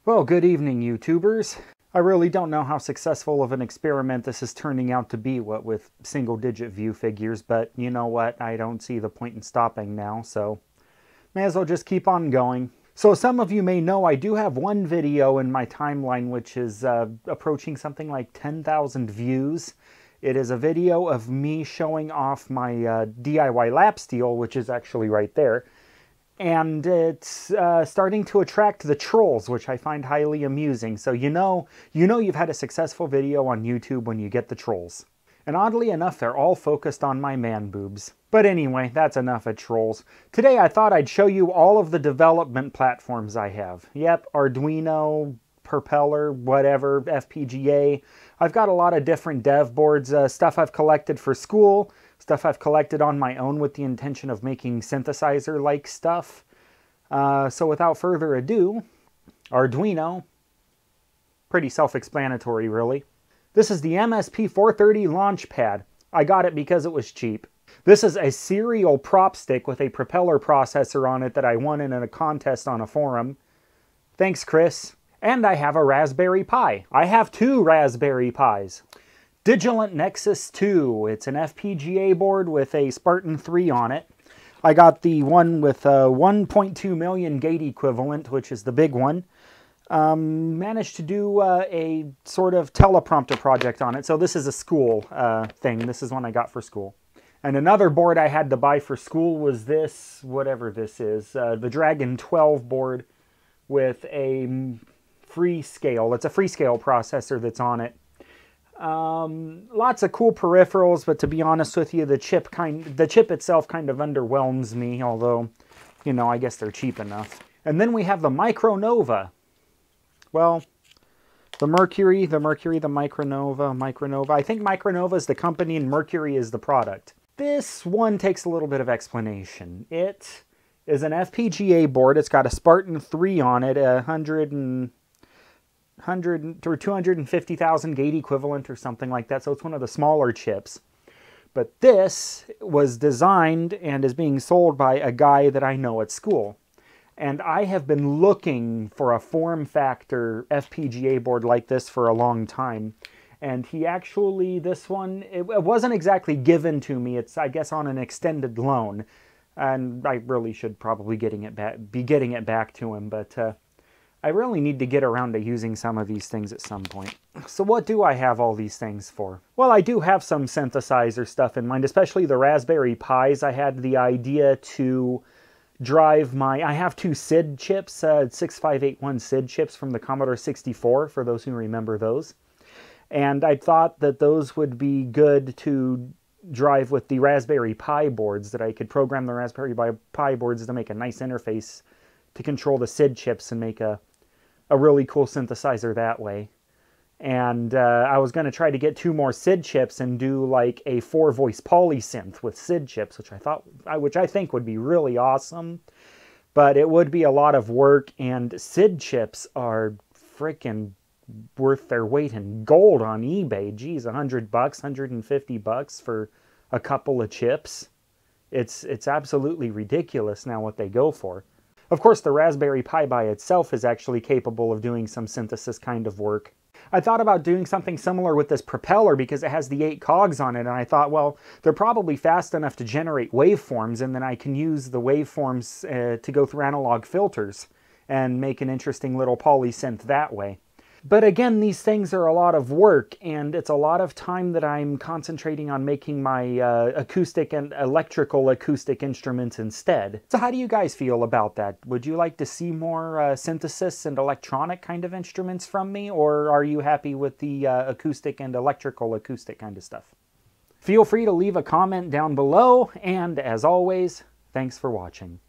Well, good evening, YouTubers. I really don't know how successful of an experiment this is turning out to be, what with single-digit view figures, but you know what? I don't see the point in stopping now, so may as well just keep on going. So some of you may know I do have one video in my timeline which is approaching something like 10,000 views. It is a video of me showing off my DIY lap steel, which is actually right there. And it's starting to attract the trolls, which I find highly amusing. So you know you've had a successful video on YouTube when you get the trolls. And oddly enough, they're all focused on my man boobs. But anyway, that's enough of trolls. Today I thought I'd show you all of the development platforms I have. Yep, Arduino, Propeller, whatever, FPGA. I've got a lot of different dev boards, stuff I've collected for school, stuff I've collected on my own with the intention of making synthesizer-like stuff. So without further ado, Arduino. Pretty self-explanatory, really. This is the MSP430 Launchpad. I got it because it was cheap. This is a serial prop stick with a propeller processor on it that I won in a contest on a forum. Thanks, Chris. And I have a Raspberry Pi. I have two Raspberry Pis. Digilant Nexus 2. It's an FPGA board with a Spartan 3 on it. I got the one with a 1.2 million gate equivalent, which is the big one. Managed to do a sort of teleprompter project on it. So this is a school thing. This is one I got for school. And another board I had to buy for school was this, whatever this is, the Dragon 12 board with a Freescale. It's a Freescale processor that's on it. Lots of cool peripherals, but to be honest with you, the chip itself kind of underwhelms me, although, you know, I guess they're cheap enough. And then we have the Micronova. Well, the Mercury, the Micronova. I think Micronova is the company and Mercury is the product. This one takes a little bit of explanation. It is an FPGA board. It's got a Spartan 3 on it, 100 or 250,000 gate equivalent or something like that. So it's one of the smaller chips. But this was designed and is being sold by a guy that I know at school. And I have been looking for a form factor FPGA board like this for a long time. And he actually, this one, it wasn't exactly given to me. It's, I guess, on an extended loan. And I really should probably be getting it back to him. But I really need to get around to using some of these things at some point. So what do I have all these things for? Well, I do have some synthesizer stuff in mind, especially the Raspberry Pis. I had the idea to drive I have two SID chips, 6581 SID chips from the Commodore 64, for those who remember those. And I thought that those would be good to drive with the Raspberry Pi boards, that I could program the Raspberry Pi boards to make a nice interface to control the SID chips and make a really cool synthesizer that way. And I was going to try to get two more SID chips and do like a 4-voice polysynth with SID chips, which I think would be really awesome. But it would be a lot of work, and SID chips are freaking worth their weight in gold on eBay. Geez, $100, $150 for a couple of chips. It's absolutely ridiculous now what they go for. Of course, the Raspberry Pi by itself is actually capable of doing some synthesis kind of work. I thought about doing something similar with this propeller because it has the 8 cogs on it, and I thought, well, they're probably fast enough to generate waveforms, and then I can use the waveforms to go through analog filters and make an interesting little polysynth that way. But again, these things are a lot of work, and it's a lot of time that I'm concentrating on making my acoustic and electrical acoustic instruments instead. So how do you guys feel about that? Would you like to see more synthesis and electronic kind of instruments from me, or are you happy with the acoustic and electrical acoustic kind of stuff? Feel free to leave a comment down below, and as always, thanks for watching.